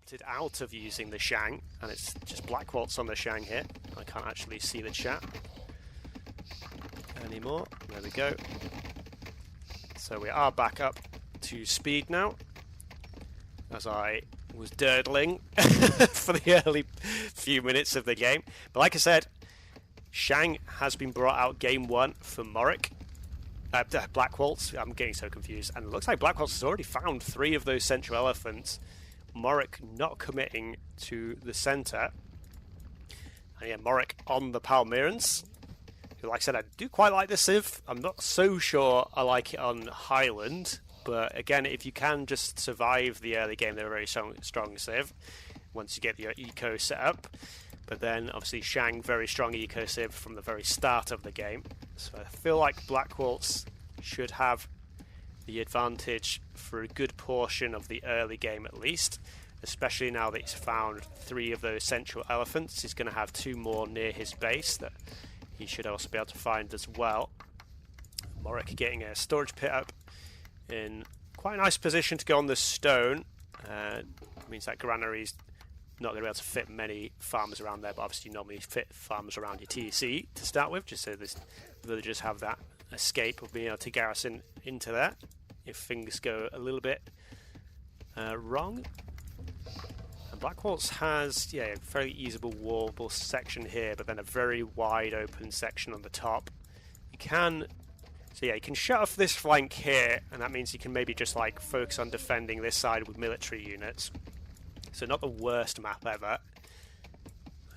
opted out of using the Shang, and it's just Blackwoltz on the Shang here. I can't actually see the chat anymore. There we go. So we are back up to speed now, as I was durdling for the early few minutes of the game. But like I said, Shang has been brought out game 1 for MrMorec. Blackwoltz, I'm getting so confused. And it looks like Blackwoltz has already found 3 of those central elephants. MrMorec not committing to the centre. And yeah, MrMorec on the Palmyrans. Like I said, I do quite like this Civ. I'm not so sure I like it on Highland. But again, if you can just survive the early game, they're a very strong Civ once you get your eco set up. But then obviously Shang, very strong eco Civ from the very start of the game. So I feel like Blackwoltz should have the advantage for a good portion of the early game at least, especially now that he's found 3 of those central elephants. He's going to have 2 more near his base that he should also be able to find as well. MrMorec getting a storage pit up in quite a nice position to go on the stone. Means that granary's not going to be able to fit many farmers around there, but obviously you normally fit farmers around your TC to start with, just so the villagers have that escape of being able to garrison into there if things go a little bit wrong. And Blackwoltz has a fairly easable wallable section here, but then a very wide open section on the top. You can shut off this flank here, and that means you can maybe just like focus on defending this side with military units. So not the worst map ever.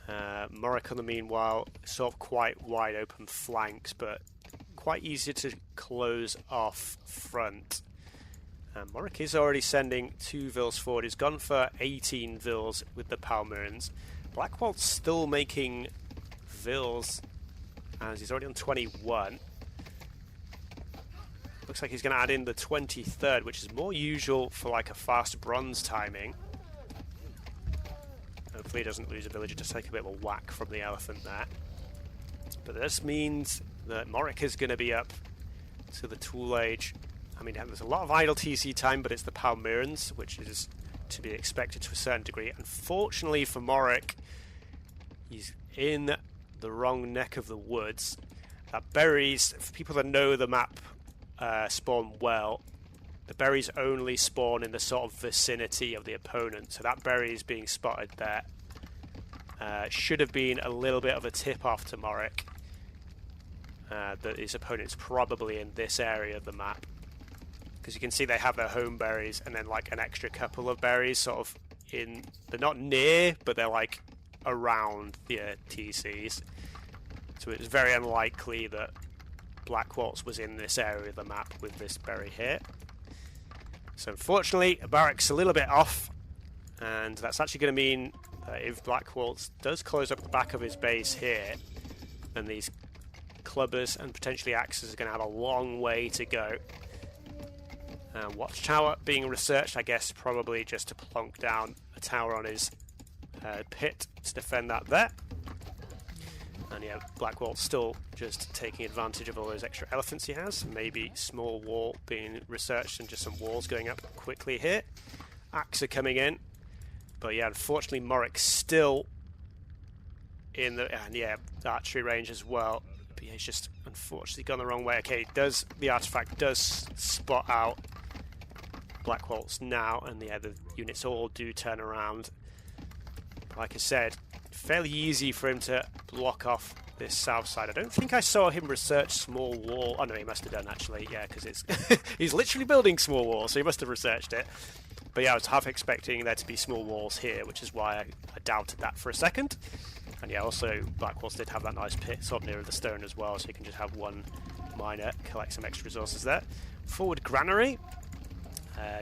MrMorec on the meanwhile, sort of quite wide open flanks, but quite easy to close off front. MrMorec is already sending 2 vills forward. He's gone for 18 vills with the Palmyrans. Blackwoltz still making vills, as he's already on 21. Looks like he's going to add in the 23rd, which is more usual for like a fast bronze timing. Hopefully he doesn't lose a villager, just take a bit of a whack from the elephant there. But this means that MrMorec is going to be up to the Tool Age. I mean, there's a lot of idle TC time, but it's the Palmyrans, which is to be expected to a certain degree. Unfortunately for MrMorec, he's in the wrong neck of the woods. That berries, for people that know the map spawn well, the berries only spawn in the sort of vicinity of the opponent, so that berry is being spotted there. Should have been a little bit of a tip off to MrMorec that his opponent's probably in this area of the map, because you can see they have their home berries and then like an extra couple of berries sort of in, they're not near, but they're like around the TCs, so it's very unlikely that Blackwoltz was in this area of the map with this berry here. So unfortunately, MrMorec's a little bit off, and that's actually going to mean that if Blackwoltz does close up the back of his base here, then these clubbers and potentially axes are going to have a long way to go. Watchtower being researched, I guess probably just to plonk down a tower on his pit to defend that there. And yeah, Blackwoltz still just taking advantage of all those extra elephants he has. Maybe small wall being researched and just some walls going up quickly here. Axe are coming in. But yeah, unfortunately MrMorec's still in the archery range as well. But yeah, he's just unfortunately gone the wrong way. Okay, the artifact does spot out Blackwoltz now, and the units all do turn around. But like I said, fairly easy for him to block off this south side. I don't think I saw him research small wall. Oh no, he must have done actually, yeah, because it's he's literally building small walls, so he must have researched it. But yeah, I was half expecting there to be small walls here, which is why I doubted that for a second. And yeah, also Blackwoltz did have that nice pit sort of near the stone as well, so you can just have one miner collect some extra resources there. Forward granary.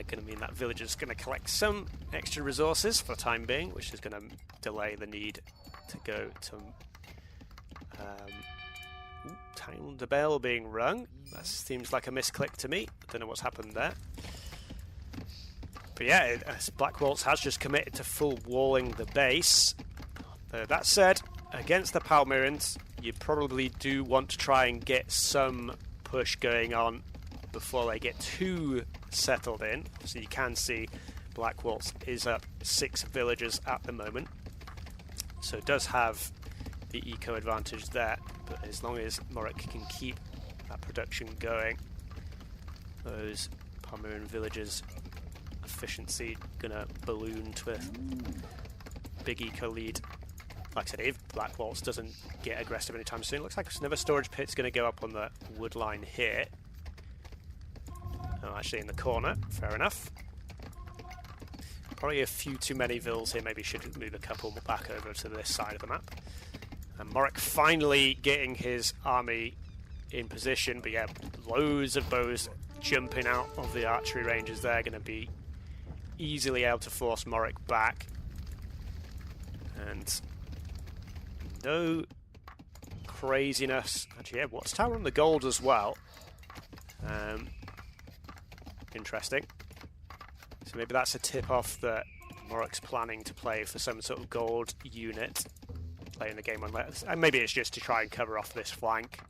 Going to mean that villager's going to collect some extra resources for the time being, which is going to delay the need to go to time the bell being rung. That seems like a misclick to me. I don't know what's happened there. But yeah, Blackwoltz has just committed to full walling the base. That said, against the Palmyrans, you probably do want to try and get some push going on before they get too settled in. So you can see Blackwoltz is up 6 villagers at the moment, so it does have the eco advantage there, but as long as MrMorec can keep that production going, those Palmyran villagers' efficiency gonna balloon to a big eco lead. Like I said, if Blackwoltz doesn't get aggressive anytime soon, it looks like another storage pit's going to go up on the wood line here. Oh, actually in the corner, fair enough. Probably a few too many vills here, maybe should move a couple back over to this side of the map. And MrMorec finally getting his army in position, but yeah, loads of bows jumping out of the archery ranges there, going to be easily able to force MrMorec back. And no craziness. Actually, yeah, Watchtower on the gold as well. Interesting. So maybe that's a tip-off that MrMorec's planning to play for some sort of gold unit playing the game on that. And maybe it's just to try and cover off this flank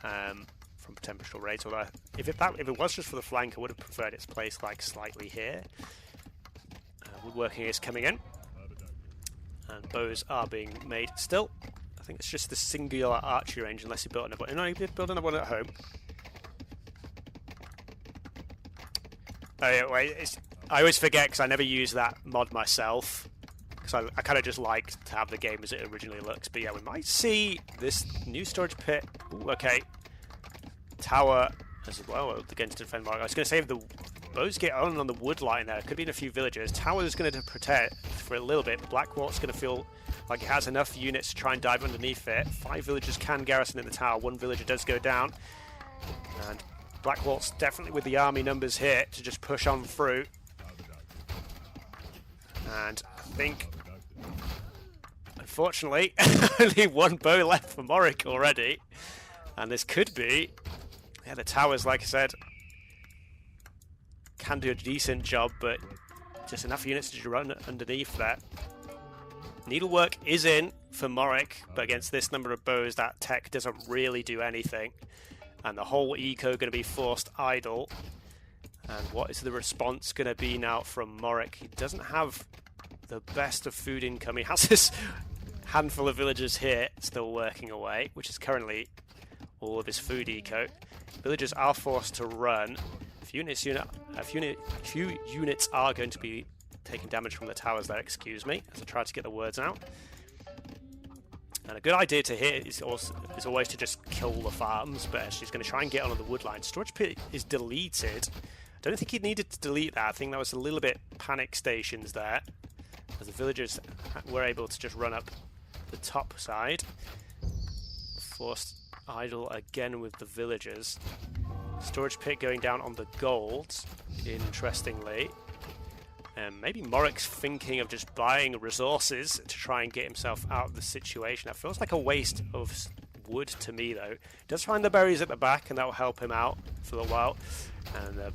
from potential raids. Although if it was just for the flank, I would have preferred its place like slightly here. Woodworking is coming in. And bows are being made still. I think it's just the singular archery range, unless you built another one. No, you did build another one at home. Oh yeah, wait, I always forget because I never use that mod myself. Because I kind of just like to have the game as it originally looks. But yeah, we might see this new storage pit. Ooh, okay. Tower as well against defend mark. I was going to say if the bows get on the wood line there, could be in a few villages. Tower is going to protect for a little bit. Blackwoltz going to feel like it has enough units to try and dive underneath it. 5 villagers can garrison in the tower. 1 villager does go down. And Blackwoltz definitely with the army numbers here to just push on through. And I think, unfortunately, only 1 bow left for MrMorec already. And this could be, yeah, the towers, like I said, can do a decent job, but just enough units to run underneath that. Needlework is in for MrMorec, but against this number of bows, that tech doesn't really do anything. And the whole eco going to be forced idle. And what is the response going to be now from MrMorec? He doesn't have the best of food income. He has this handful of villagers here still working away, which is currently all of his food eco. Villagers are forced to run. Few units are going to be taking damage from the towers there, excuse me, as I try to get the words out. And a good idea to hit is always to just kill the farms, but she's going to try and get onto the wood line. Storage pit is deleted. I don't think he needed to delete that. I think that was a little bit panic stations there, as the villagers were able to just run up the top side. Forced idle again with the villagers. Storage pit going down on the gold, interestingly. Maybe MrMorec's thinking of just buying resources to try and get himself out of the situation. That feels like a waste of wood to me, though. He does find the berries at the back, and that will help him out for a while. And the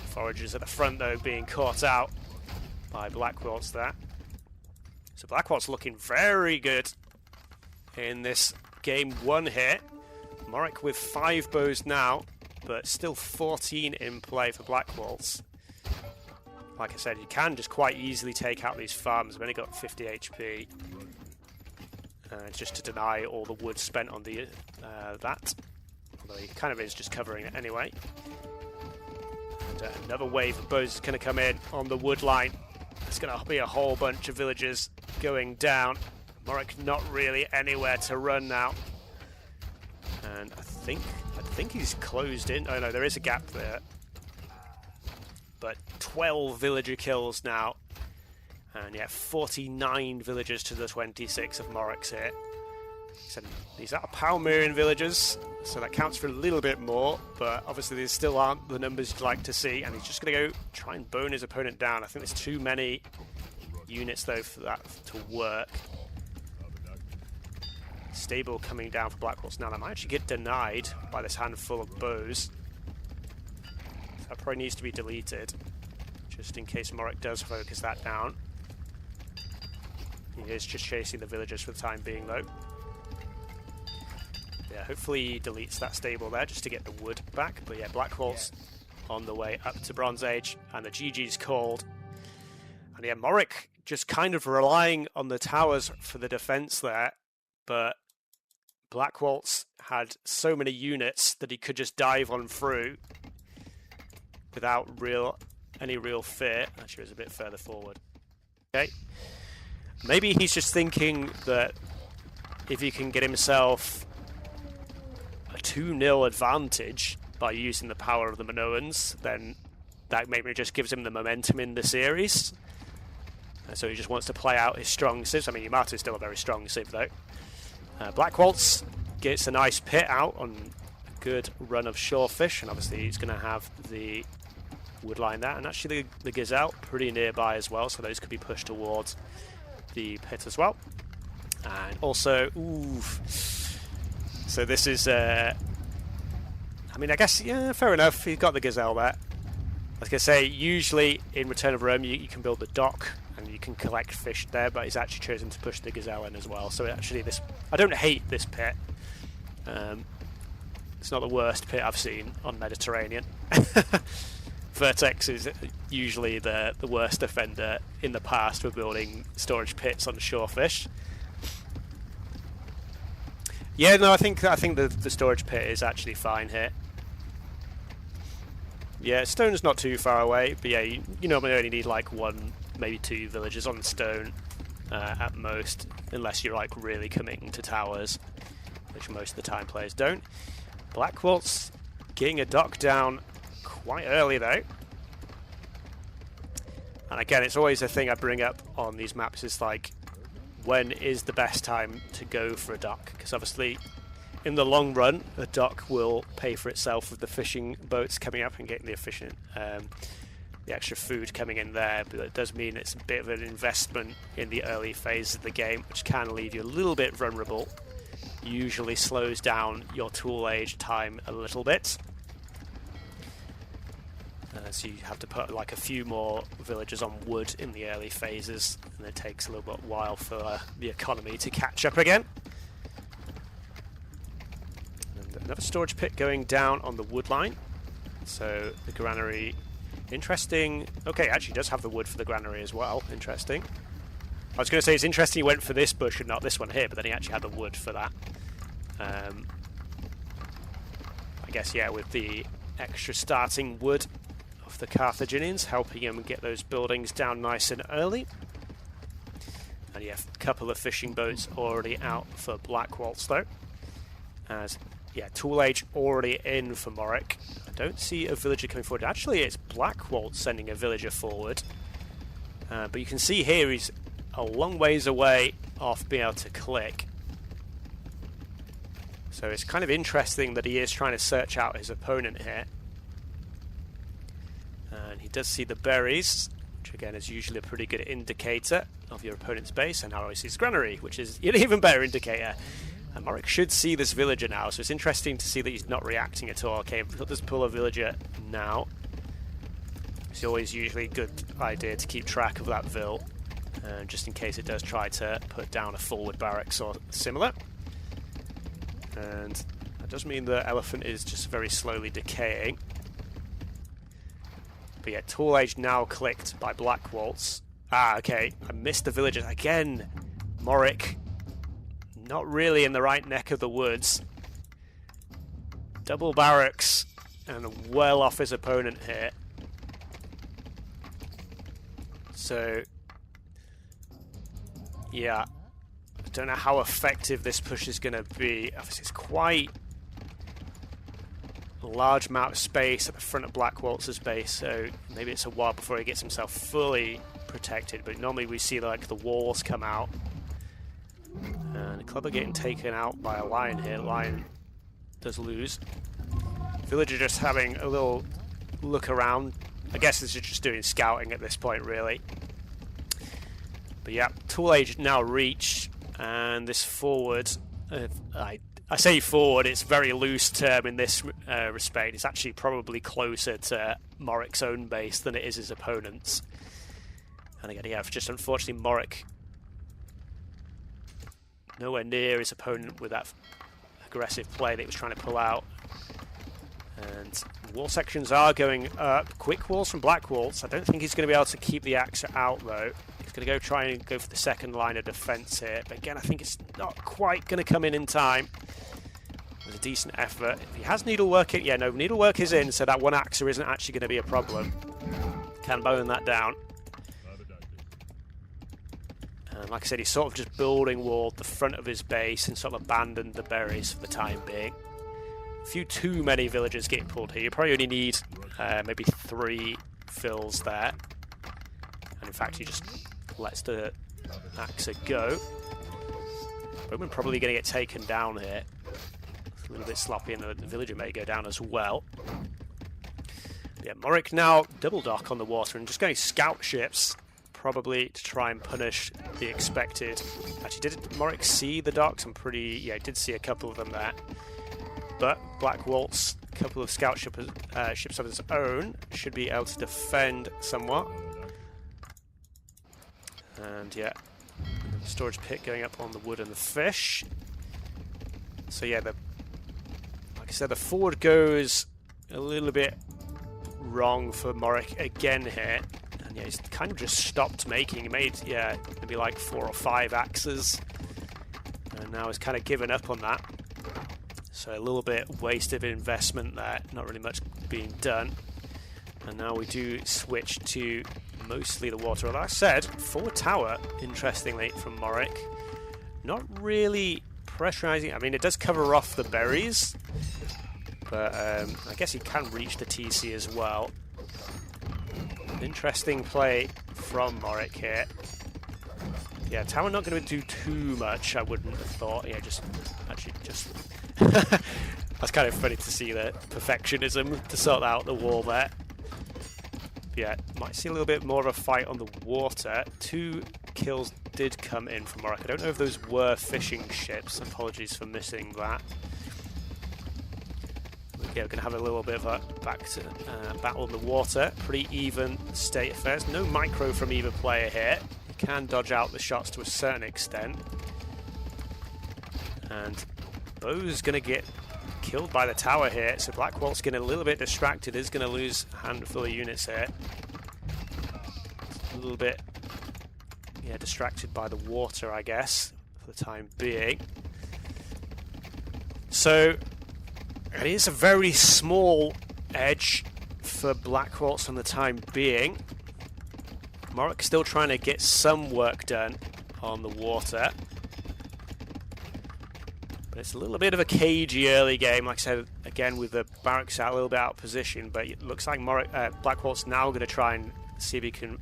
foragers at the front, though, being caught out by Blackwoltz there. So Blackwoltz looking very good in this game 1 here. MrMorec with 5 bows now, but still 14 in play for Blackwoltz. Like I said, you can just quite easily take out these farms. I've only got 50 HP. Just to deny all the wood spent on the that. Although he kind of is just covering it anyway. And another wave of bows is going to come in on the wood line. It's going to be a whole bunch of villagers going down. MrMorec not really anywhere to run now. And I think he's closed in. Oh no, there is a gap there. But 12 villager kills now. And yeah, 49 villagers to the 26 of MrMorec's here. So these are Palmyran villagers, so that counts for a little bit more, but obviously these still aren't the numbers you'd like to see, and he's just going to go try and bone his opponent down. I think there's too many units, though, for that to work. Stable coming down for Blackwoltz now. That might actually get denied by this handful of bows. So that probably needs to be deleted, just in case MrMorec does focus that down. He is just chasing the villagers for the time being, though. Yeah, hopefully he deletes that stable there just to get the wood back. But yeah, Blackwoltz on the way up to Bronze Age, and the GG's called. And yeah, MrMorec just kind of relying on the towers for the defense there, but Blackwoltz had so many units that he could just dive on through without any real fear. Actually, it was a bit further forward. Okay, maybe he's just thinking that if he can get himself a 2-0 advantage by using the power of the Minoans, then that maybe just gives him the momentum in the series. So he just wants to play out his strong civs. I mean, Yamato is still a very strong civ though. Blackwoltz gets a nice pit out on a good run of shorefish, and obviously he's going to have the wood line there, and actually the gazelle pretty nearby as well, so those could be pushed towards the pit as well. And also, so this is, I mean, I guess, yeah, fair enough, he's got the gazelle there. I was going to say, usually in Return of Rome you can build the dock and you can collect fish there, but he's actually chosen to push the gazelle in as well. So actually I don't hate this pit. It's not the worst pit I've seen on Mediterranean. Vertex is usually the worst offender in the past for building storage pits on shorefish. Yeah, no, I think the storage pit is actually fine here. Yeah, stone's not too far away, but yeah, you normally only need like 1, maybe 2 villages on stone at most, unless you're like really committing to towers, which most of the time players don't. Blackwoltz getting a dock down quite early though. And again, it's always a thing I bring up on these maps, is like, when is the best time to go for a dock? Because obviously in the long run, a dock will pay for itself with the fishing boats coming up and getting the the extra food coming in there, but it does mean it's a bit of an investment in the early phase of the game, which can leave you a little bit vulnerable. Usually slows down your tool age time a little bit. So you have to put like a few more villagers on wood in the early phases, and it takes a little bit while for the economy to catch up again. And another storage pit going down on the wood line. So the granary, interesting. Okay, actually does have the wood for the granary as well. Interesting. I was going to say it's interesting he went for this bush and not this one here, but then he actually had the wood for that. I guess, yeah, with the extra starting wood of the Carthaginians helping him get those buildings down nice and early. And yeah, a couple of fishing boats already out for Blackwoltz though. As yeah, tool age already in for MrMorec. I don't see a villager coming forward. Actually, it's Blackwoltz sending a villager forward. But you can see here he's a long ways away off being able to click. So it's kind of interesting that he is trying to search out his opponent here. And he does see the berries, which again is usually a pretty good indicator of your opponent's base. And now he sees granary, which is an even better indicator. And MrMorec should see this villager now, so it's interesting to see that he's not reacting at all. Okay, let's pull a villager now. It's always usually a good idea to keep track of that vill, just in case it does try to put down a forward barracks or similar. And that does mean the elephant is just very slowly decaying. But yeah, tool age now clicked by Blackwoltz. Ah, okay, I missed the villagers again. MrMorec not really in the right neck of the woods. Double barracks and well off his opponent here. So yeah, I don't know how effective this push is going to be. Obviously it's quite a large amount of space at the front of Blackwoltz's base, so maybe it's a while before he gets himself fully protected, but normally we see like the walls come out. And the club are getting taken out by a lion here. Lion does lose. Villager just having a little look around. I guess this is just doing scouting at this point, really. But yeah, tool age now reached, and this forward, I say forward, it's a very loose term in this respect. It's actually probably closer to MrMorec's own base than it is his opponent's. And again, yeah, just unfortunately MrMorec nowhere near his opponent with that aggressive play that he was trying to pull out. And Wall sections are going up. Quick walls from Blackwoltz. I don't think he's going to be able to keep the axe out, though. He's going to try and go for the second line of defense here. But again, I think it's not quite going to come in time. It was a decent effort. If he has needlework in, yeah, no, needlework is in, so that one axer isn't actually going to be a problem. Can bone that down. And like I said, he's sort of just building wall at the front of his base and sort of abandoned the berries for the time being. A few too many villagers getting pulled here. You probably only need maybe 3 fills there. And in fact, he just lets the axer go. Bowman probably going to get taken down here. It's a little bit sloppy, and the villager may go down as well. But yeah, MrMorec now double dock on the water and just going scout ships. Probably to try and punish the expected. Actually, did MrMorec see the docks? I'm pretty... yeah, I did see a couple of them there. But Blackwoltz, a couple of scout ships of his own, should be able to defend somewhat. And yeah, storage pit going up on the wood and the fish. So yeah, like I said, the forward goes a little bit wrong for MrMorec again here. Yeah, he's kind of just stopped making. He made, yeah, maybe like 4 or 5 axes. And now he's kind of given up on that. So a little bit wasted investment there. Not really much being done. And now we do switch to mostly the water. Like I said, forward tower, interestingly, from MrMorec. Not really pressurizing. I mean, it does cover off the berries. But I guess he can reach the TC as well. Interesting play from MrMorec here. Yeah, tower not going to do too much, I wouldn't have thought. Yeah, just... That's kind of funny to see the perfectionism to sort out the wall there. But yeah, might see a little bit more of a fight on the water. 2 kills did come in from MrMorec. I don't know if those were fishing ships. Apologies for missing that. Yeah, we're going to have a little bit of a battle in the water. Pretty even state affairs. No micro from either player here. You can dodge out the shots to a certain extent. And Bo's going to get killed by the tower here. So Blackwoltz getting a little bit distracted. Is going to lose a handful of units here. A little bit, yeah, distracted by the water, I guess, for the time being. So... it is a very small edge for Blackwoltz on the time being. MrMorec still trying to get some work done on the water. But it's a little bit of a cagey early game. Like I said, again, with the barracks out a little bit out of position. But it looks like Blackwoltz now going to try and see if he can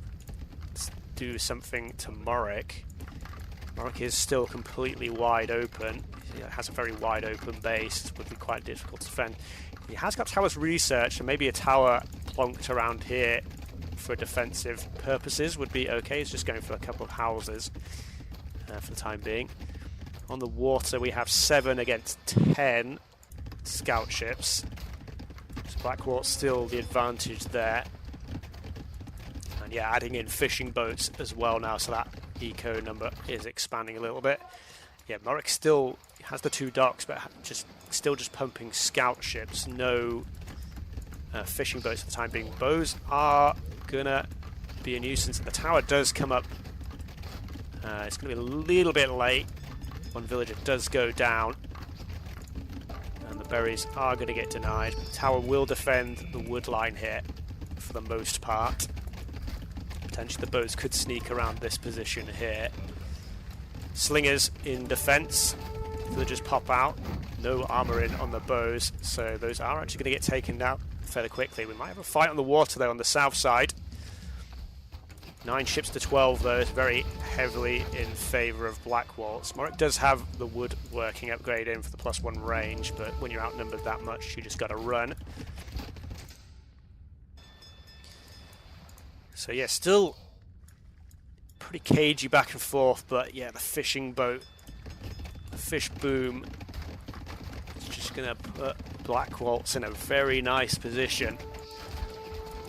do something to MrMorec. MrMorec is still completely wide open. He has a very wide open base. It would be quite difficult to defend. He has got towers researched, and maybe a tower plonked around here for defensive purposes would be okay. He's just going for a couple of houses for the time being. On the water, we have 7 against 10 scout ships. So Blackwoltz still the advantage there. And yeah, adding in fishing boats as well now, so that eco number is expanding a little bit. Yeah, MrMorec still has the 2 docks, but still just pumping scout ships. No fishing boats for the time being. Bows are gonna be a nuisance, and the tower does come up. It's gonna be a little bit late. One villager does go down, and the berries are gonna get denied. The tower will defend the wood line here for the most part. Potentially the bows could sneak around this position here. Slingers in defense. Villagers pop out. No armor in on the bows, so those are actually going to get taken out fairly quickly. We might have a fight on the water though on the south side. 9 ships to 12 though is very heavily in favour of Blackwoltz. MrMorec does have the woodworking upgrade in for the +1 range, but when you're outnumbered that much, you just got to run. So yeah, still pretty cagey back and forth, but yeah, the fishing boat, the fish boom, is just going to put Blackwoltz in a very nice position.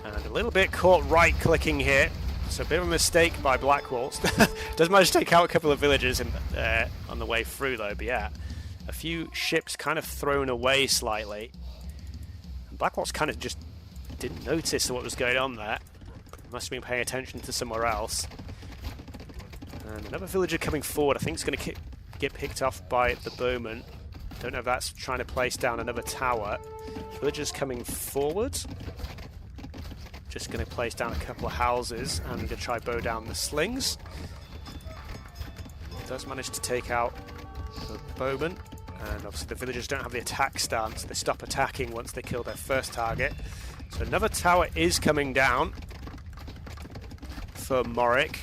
And a little bit caught right-clicking here, so a bit of a mistake by Blackwoltz. Does manage to take out a couple of villagers on the way through though, but yeah, a few ships kind of thrown away slightly. Blackwoltz kind of just didn't notice what was going on there. Must have been paying attention to somewhere else. And another villager coming forward. I think it's going to get picked off by the bowman. Don't know if that's trying to place down another tower. Villagers coming forward. Just going to place down a couple of houses and going to try bow down the slings. Does manage to take out the bowman. And obviously the villagers don't have the attack stance. They stop attacking once they kill their first target. So another tower is coming down for MrMorec.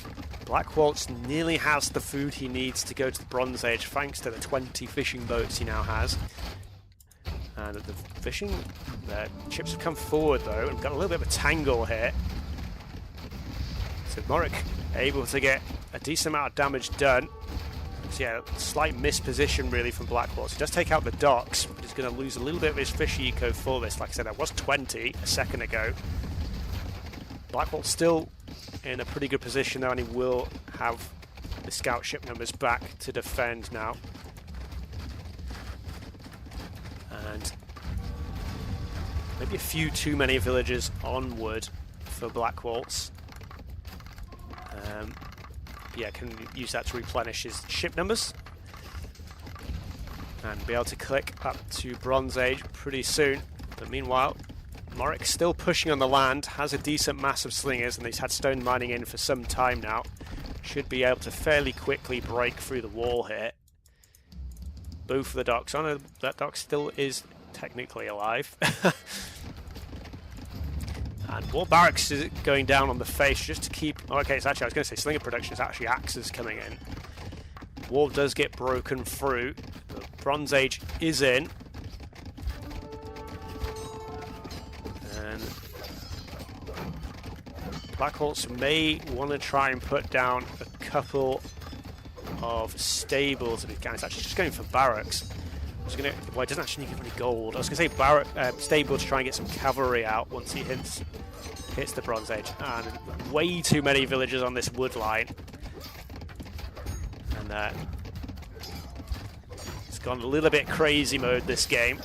Blackwoltz nearly has the food he needs to go to the Bronze Age thanks to the 20 fishing boats he now has. And the fishing ships have come forward though and got a little bit of a tangle here. So MrMorec able to get a decent amount of damage done. So yeah, slight misposition really from Blackwoltz. He does take out the docks, but he's going to lose a little bit of his fish eco for this. Like I said, that was 20 a second ago. Blackwoltz still in a pretty good position though, and he will have the scout ship numbers back to defend now. And maybe a few too many villagers onward for Blackwoltz. Yeah, can use that to replenish his ship numbers and be able to click up to Bronze Age pretty soon. But meanwhile, MrMorec still pushing on the land, has a decent mass of slingers, and he's had stone mining in for some time now. Should be able to fairly quickly break through the wall here. Both of the docks. Oh no, that dock still is technically alive. And wall barracks is going down on the face just to keep... Oh, okay, it's actually, I was going to say slinger production, it's actually axes coming in. Wall does get broken through. The Bronze Age is in. And Blackwoltz may want to try and put down a couple of stables if he can. It's actually just going for barracks. I was going to... Well, it doesn't actually give any gold. I was going to say stable to try and get some cavalry out once he hits the Bronze Age. And way too many villagers on this wood line. And it's gone a little bit crazy mode this game.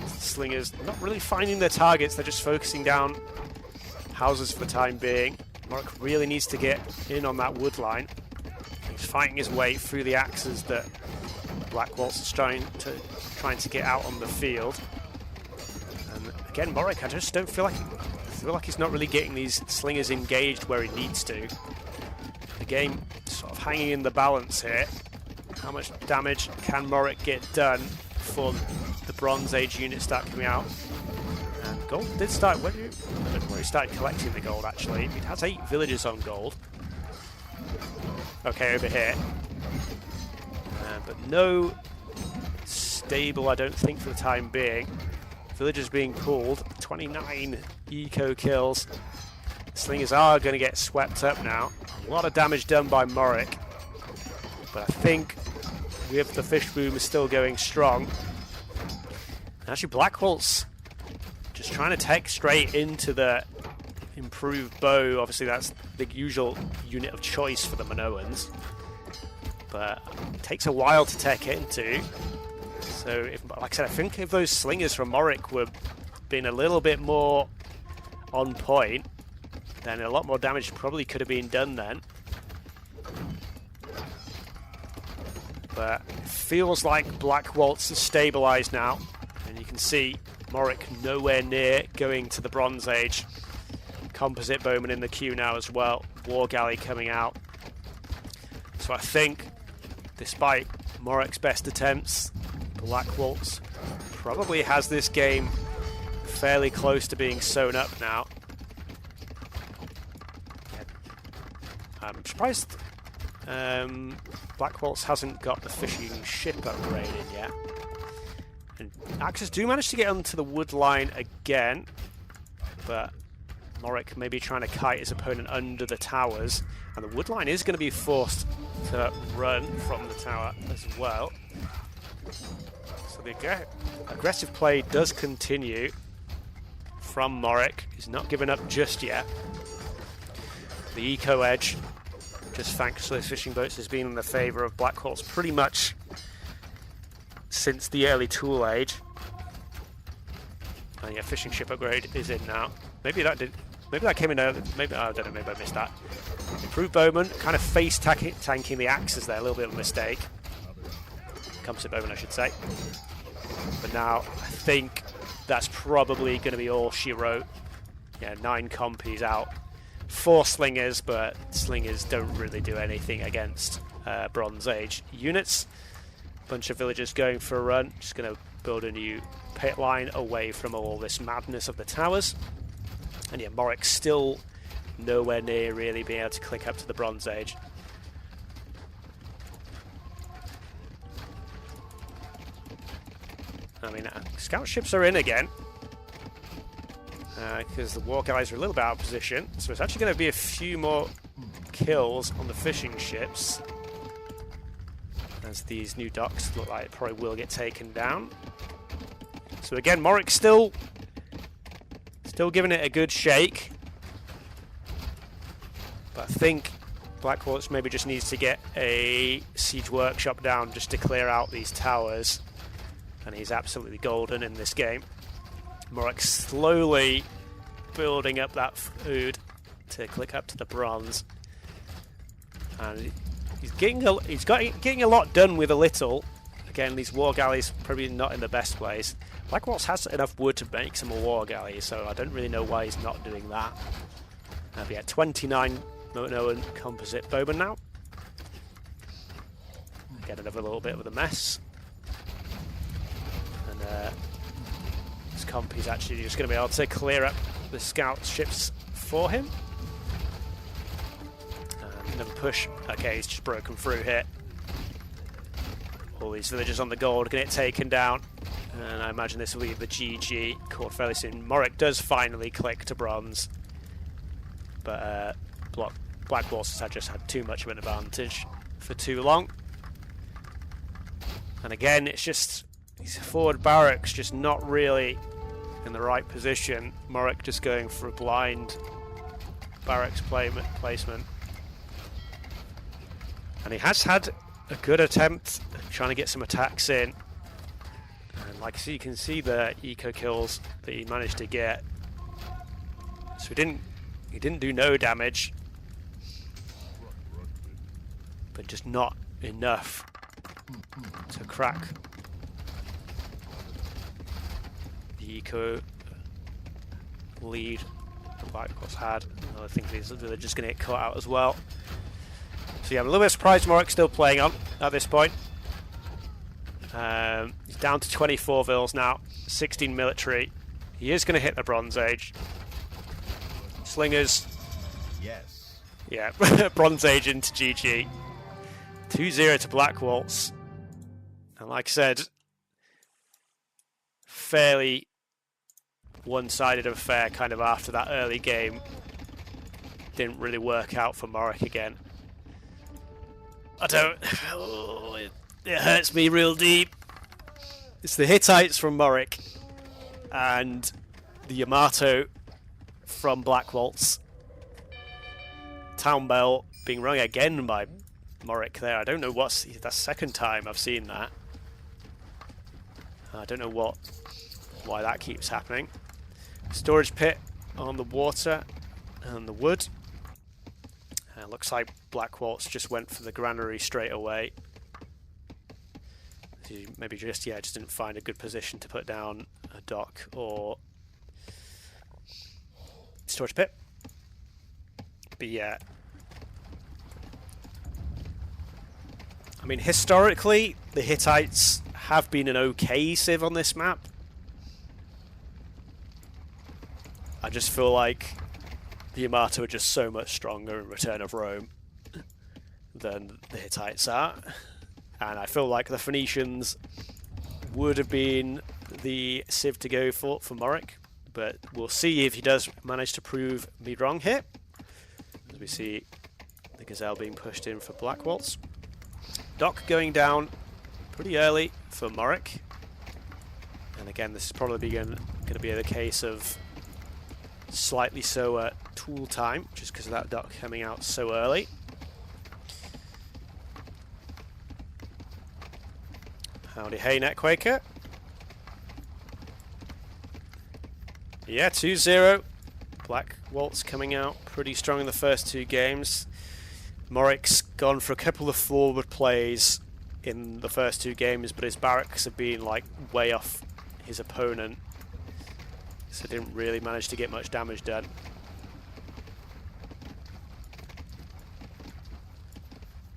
Slingers not really finding their targets. They're just focusing down houses for the time being. MrMorec really needs to get in on that wood line. He's fighting his way through the axes that Blackwoltz is trying to get out on the field. And again, MrMorec, I just don't feel like he's not really getting these slingers engaged where he needs to. The game sort of hanging in the balance here. How much damage can MrMorec get done before the Bronze Age units start coming out? And gold did start. I don't know where he started collecting the gold actually. It has 8 villagers on gold. Okay, over here. But no stable, I don't think, for the time being. Villagers being pulled. 29 eco kills. Slingers are going to get swept up now. A lot of damage done by MrMorec. But I think with the fish boom is still going strong. Actually, Blackwoltz just trying to take straight into the improved bow. Obviously, that's the usual unit of choice for the Minoans. But it takes a while to tech into. So, like I said, I think if those slingers from MrMorec were being a little bit more on point, then a lot more damage probably could have been done then. But it feels like Blackwoltz is stabilised now. And you can see MrMorec nowhere near going to the Bronze Age. Composite bowman in the queue now as well. War galley coming out. So I think, despite MrMorec's best attempts, Blackwoltz probably has this game fairly close to being sewn up now. I'm surprised Blackwoltz hasn't got the fishing ship upgraded yet. And axes do manage to get onto the wood line again, but MrMorec may be trying to kite his opponent under the towers, and the wood line is going to be forced to run from the tower as well. So the aggressive play does continue from MrMorec. He's not given up just yet. The eco edge, just thanks to those fishing boats, has been in the favour of Blackwoltz pretty much since the early Tool Age. And yeah, fishing ship upgrade is in now. Maybe that came in early. Maybe, I don't know, maybe I missed that. Improved bowman, kind of face tanking the axes there, a little bit of a mistake. Composite bowman, I should say. But now, I think that's probably going to be all she wrote. Yeah, 9 compies out. 4 slingers, but slingers don't really do anything against Bronze Age units. Bunch of villagers going for a run. Just going to build a new pit line away from all this madness of the towers. And yeah, MrMorec still nowhere near really being able to click up to the Bronze Age. I mean, scout ships are in again. Because the war guys are a little bit out of position. So it's actually going to be a few more kills on the fishing ships. As these new docks look like it probably will get taken down. So again, MrMorec still giving it a good shake. But I think Blackwoltz maybe just needs to get a siege workshop down just to clear out these towers. And he's absolutely golden in this game. MrMorec slowly building up that food to click up to the bronze. And he's getting a lot done with a little. Again, these war galleys probably not in the best place. Blackwoltz has enough wood to make some more war galleys, so I don't really know why he's not doing that. But yeah, 29 Minoan composite bowman now. Again, another little bit of a mess. And this comp is actually just going to be able to clear up the scout ships for him. Another push. Okay, he's just broken through here. All these villagers on the gold going to get taken down. And I imagine this will be the GG caught fairly soon. MrMorec does finally click to bronze. But Blackwoltz has just had too much of an advantage for too long. And again, it's just these forward barracks just not really in the right position. MrMorec just going for a blind barracks placement. And he has had a good attempt trying to get some attacks in. And like you can see the eco kills that he managed to get. So he didn't do no damage. But just not enough to crack the eco lead that Blackwoltz had. I think they're just going to get caught out as well. So yeah, I'm a little bit surprised MrMorec's still playing on at this point. He's down to 24 vills now, 16 military. He is going to hit the Bronze Age. Slingers. Yes. Yeah, Bronze Age into GG. 2-0 to Blackwoltz. And like I said, fairly one-sided affair kind of after that early game. Didn't really work out for MrMorec again. It hurts me real deep. It's the Hittites from MrMorec and the Yamato from Blackwoltz. Town bell being rung again by MrMorec there. I don't know what's the second time I've seen that. I don't know why that keeps happening. Storage pit on the water and the wood. Looks like Blackwoltz just went for the granary straight away. He maybe just didn't find a good position to put down a dock or storage pit. But yeah, I mean, historically, the Hittites have been an okay civ on this map. I just feel like the Yamato are just so much stronger in Return of Rome than the Hittites are. And I feel like the Phoenicians would have been the civ to go for MrMorec. But we'll see if he does manage to prove me wrong here. As we see the Gazelle being pushed in for Blackwoltz. Dock going down pretty early for MrMorec. And again, this is probably going to be the case of slightly slower tool time, just because of that dock coming out so early. Howdy hey, Netquaker. Yeah, 2-0. Blackwoltz coming out pretty strong in the first 2 games. MrMorec's gone for a couple of forward plays in the first 2 games, but his barracks have been like way off his opponent, so didn't really manage to get much damage done.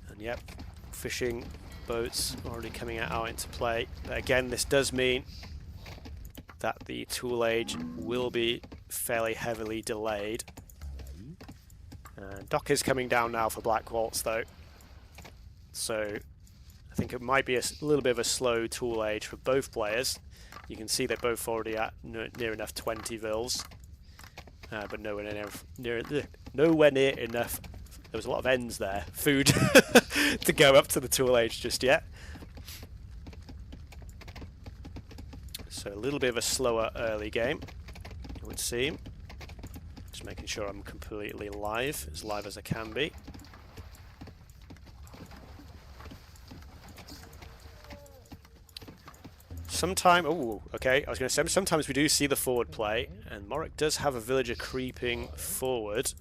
And yep, fishing boats already coming out into play. But again, this does mean that the tool age will be fairly heavily delayed. And dock is coming down now for Blackwoltz though, so I think it might be a little bit of a slow tool age for both players. You can see they're both already at near enough 20 vils, but nowhere near enough. There was a lot of ends there, food, to go up to the tool age just yet. So a little bit of a slower early game, it would seem. Just making sure I'm completely live as I can be. Okay, I was going to say, sometimes we do see the forward play, and MrMorec does have a villager creeping forward.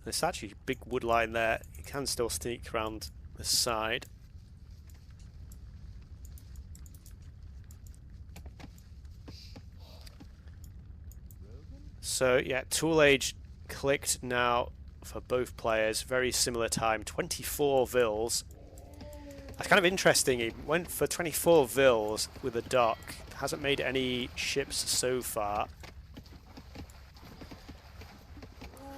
There's actually a big wood line there. He can still sneak around the side. So yeah, tool age clicked now for both players. Very similar time, 24 vils. That's kind of interesting. He went for 24 vils with a dock. Hasn't made any ships so far.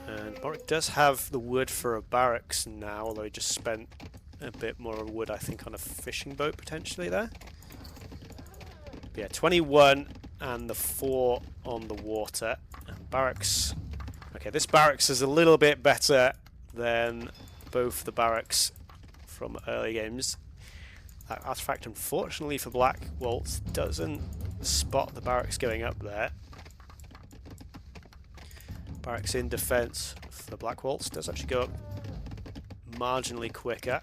And MrMorec does have the wood for a barracks now, although he just spent a bit more wood, I think, on a fishing boat potentially there. But yeah, 21 and the 4 on the water. And barracks. Okay, this barracks is a little bit better than both the barracks from early games. That artifact, unfortunately for Blackwoltz, doesn't spot the barracks going up there. Barracks in defense for Blackwoltz does actually go up marginally quicker.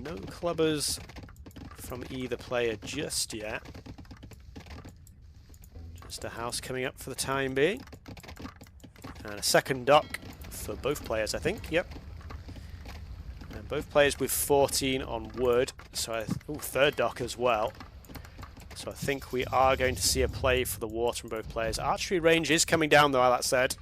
No clubbers from either player just yet. Just a house coming up for the time being. And a second dock for both players, I think. Yep. And both players with 14 on wood. So, third dock as well. So I think we are going to see a play for the water from both players. Archery range is coming down though, that said.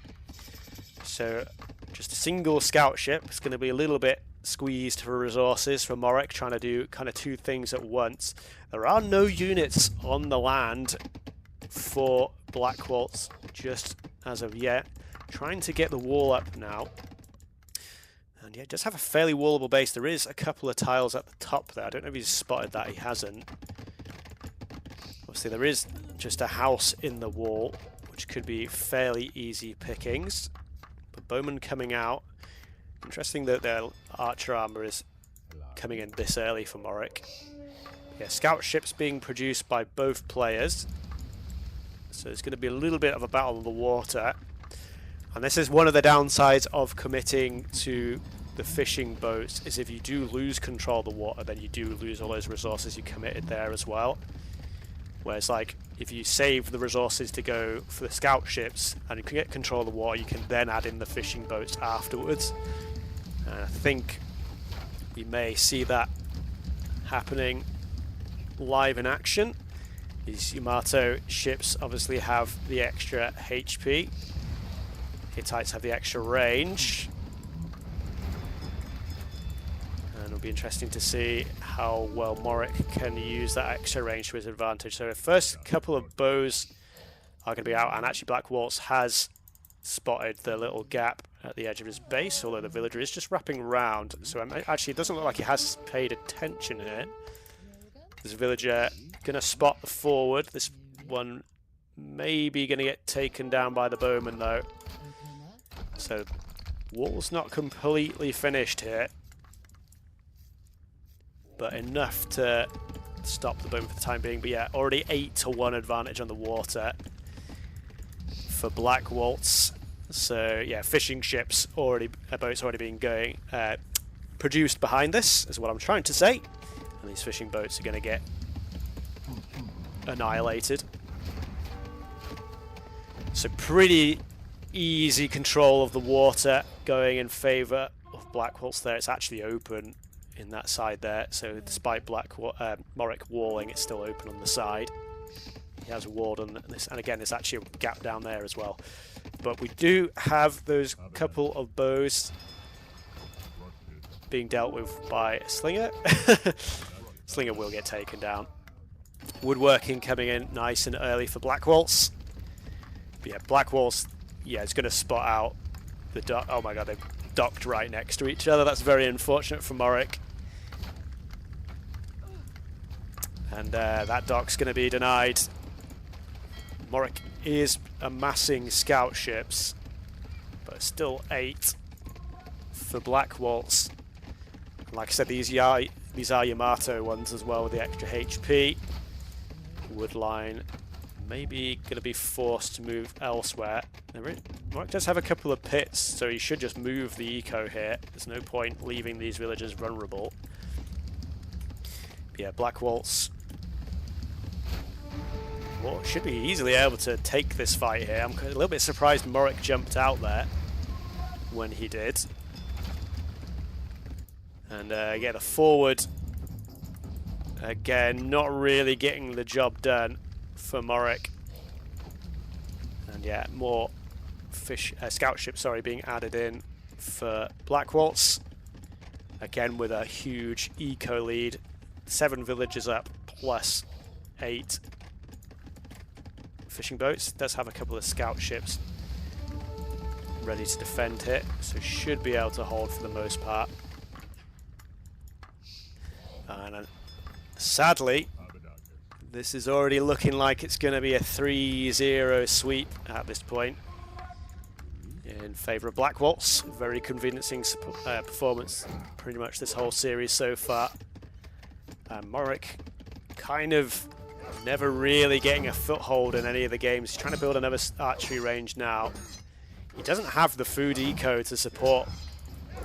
So just a single scout ship. It's going to be a little bit squeezed for resources for MrMorec, trying to do kind of 2 things at once. There are no units on the land for Blackwoltz just as of yet. Trying to get the wall up now. And yeah, it does have a fairly wallable base. There is a couple of tiles at the top there. I don't know if he's spotted that. He hasn't. Obviously, there is just a house in the wall, which could be fairly easy pickings. But bowmen coming out. Interesting that their archer armor is coming in this early for MrMorec. Yeah, scout ships being produced by both players. So it's going to be a little bit of a battle of the water. And this is one of the downsides of committing to the fishing boats, is if you do lose control of the water, then you do lose all those resources you committed there as well. Whereas, like, if you save the resources to go for the scout ships and you can get control of the water, you can then add in the fishing boats afterwards. And I think we may see that happening live in action. These Yamato ships obviously have the extra HP. Hittites have the extra range. And it'll be interesting to see how well MrMorec can use that extra range to his advantage. So the first couple of bows are going to be out, and actually Blackwoltz has spotted the little gap at the edge of his base, although the villager is just wrapping around. So actually it doesn't look like he has paid attention here. This villager going to spot the forward. This one maybe going to get taken down by the bowman though. So wall's not completely finished here, but enough to stop the bowman for the time being. But yeah, already 8-1 advantage on the water for Blackwoltz. So yeah, fishing ships boats already being produced behind this, is what I'm trying to say. And these fishing boats are going to get annihilated. So pretty easy control of the water going in favour of Blackwoltz there. It's actually open in that side there, so despite MrMorec walling, it's still open on the side. He has a ward on this, and again, there's actually a gap down there as well. But we do have those couple of bows being dealt with by Slinger. Slinger will get taken down. Woodworking coming in nice and early for Blackwoltz. But yeah, Blackwoltz, yeah, is going to spot out the dock. Oh my god, they've docked right next to each other. That's very unfortunate for MrMorec. And that dock's going to be denied. MrMorec is amassing scout ships, but still 8 for Blackwoltz. Like I said, these are Yamato ones as well with the extra HP. Woodline maybe going to be forced to move elsewhere. MrMorec does have a couple of pits, so he should just move the eco here. There's no point leaving these villagers vulnerable. But yeah, Blackwoltz should be easily able to take this fight here. I'm a little bit surprised MrMorec jumped out there when he did. And yeah, the forward, again, not really getting the job done for MrMorec. And yeah, more scout ships, being added in for Blackwoltz. Again, with a huge eco lead. 7 villagers up, plus 8 fishing boats. Does have a couple of scout ships ready to defend here, so should be able to hold for the most part. And sadly, this is already looking like it's going to be a 3-0 sweep at this point in favour of Blackwoltz. Very convincing performance pretty much this whole series so far. MrMorec kind of never really getting a foothold in any of the games. He's trying to build another archery range now. He doesn't have the food eco to support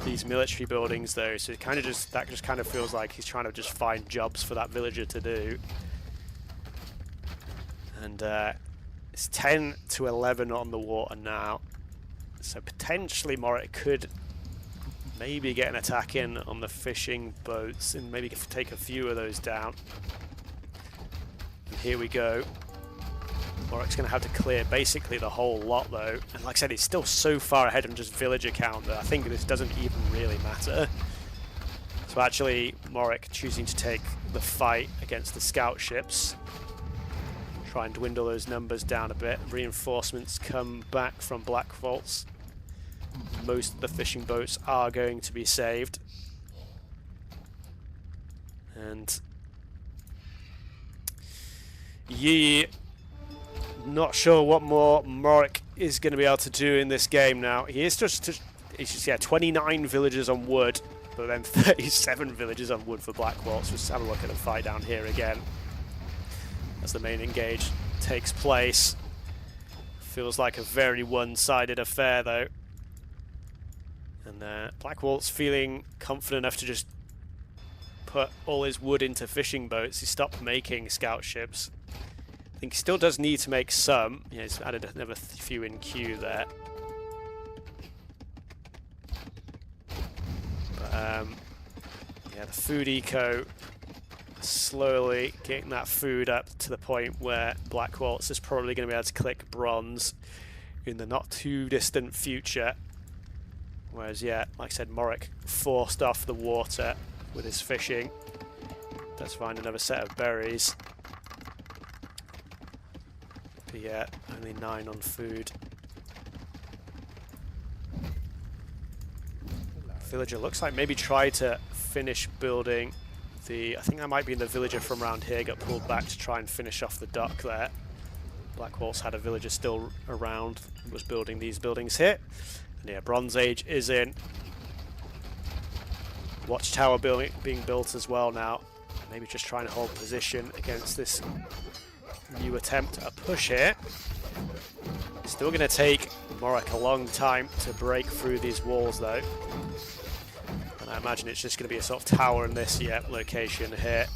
these military buildings though, so it kind of just kind of feels like he's trying to just find jobs for that villager to do. And it's 10 to 11 on the water now, so potentially MrMorec could maybe get an attack in on the fishing boats and maybe take a few of those down. And here we go. MrMorec's going to have to clear basically the whole lot though, and like I said, it's still so far ahead on just villager count that I think this doesn't even really matter. So actually MrMorec choosing to take the fight against the scout ships, try and dwindle those numbers down a bit. Reinforcements come back from Blackwoltz. Most of the fishing boats are going to be saved, and yeah, not sure what more MrMorec is going to be able to do in this game now. He's just 29 villagers on wood, but then 37 villagers on wood for Blackwoltz. Just have a look at the fight down here again as the main engage takes place. Feels like a very one-sided affair though. And Blackwoltz feeling confident enough to just put all his wood into fishing boats. He stopped making scout ships. I think he still does need to make some. Yeah, he's added another few in queue there. But yeah, the food eco slowly getting that food up to the point where Blackwoltz is probably going to be able to click bronze in the not too distant future. Whereas, yeah, like I said, MrMorec forced off the water with his fishing. Does find another set of berries. But yeah, only 9 on food. Villager looks like maybe tried to finish building the... I think that might be the villager from around here, got pulled back to try and finish off the dock there. Blackwoltz had a villager still around, was building these buildings here. And yeah, Bronze Age is in. Watchtower being built as well now. Maybe just trying to hold position against this new attempt at a push here. Still going to take MrMorec a long time to break through these walls though. And I imagine it's just going to be a sort of tower in this location here.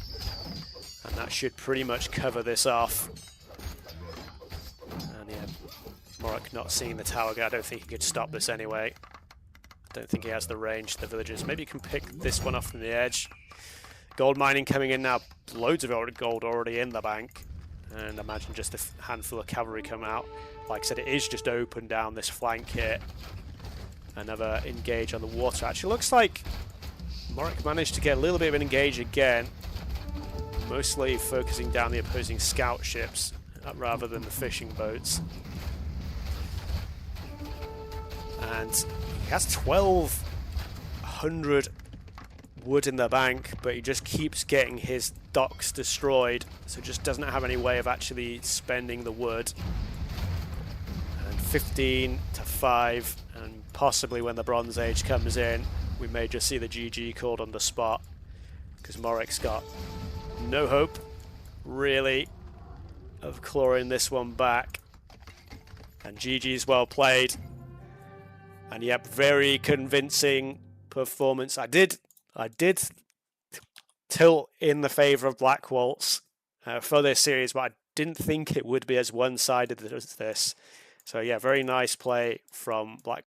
And that should pretty much cover this off. And yeah, MrMorec not seeing the tower guy. I don't think he could stop this anyway. I don't think he has the range, the villagers. Maybe he can pick this one off from the edge. Gold mining coming in now. Loads of gold already in the bank. And imagine just a handful of cavalry come out. Like I said, it is just open down this flank here. Another engage on the water. Actually looks like MrMorec managed to get a little bit of an engage again. Mostly focusing down the opposing scout ships rather than the fishing boats. And he has 1,200 wood in the bank, but he just keeps getting his docks destroyed, so just doesn't have any way of actually spending the wood. And 15 to 5, and possibly when the Bronze Age comes in, we may just see the GG called on the spot, because MrMorec's got no hope, really, of clawing this one back. And GG's well played. And yep, very convincing performance. I did tilt in the favour of Blackwoltz for this series, but I didn't think it would be as one-sided as this. So yeah, very nice play from Black.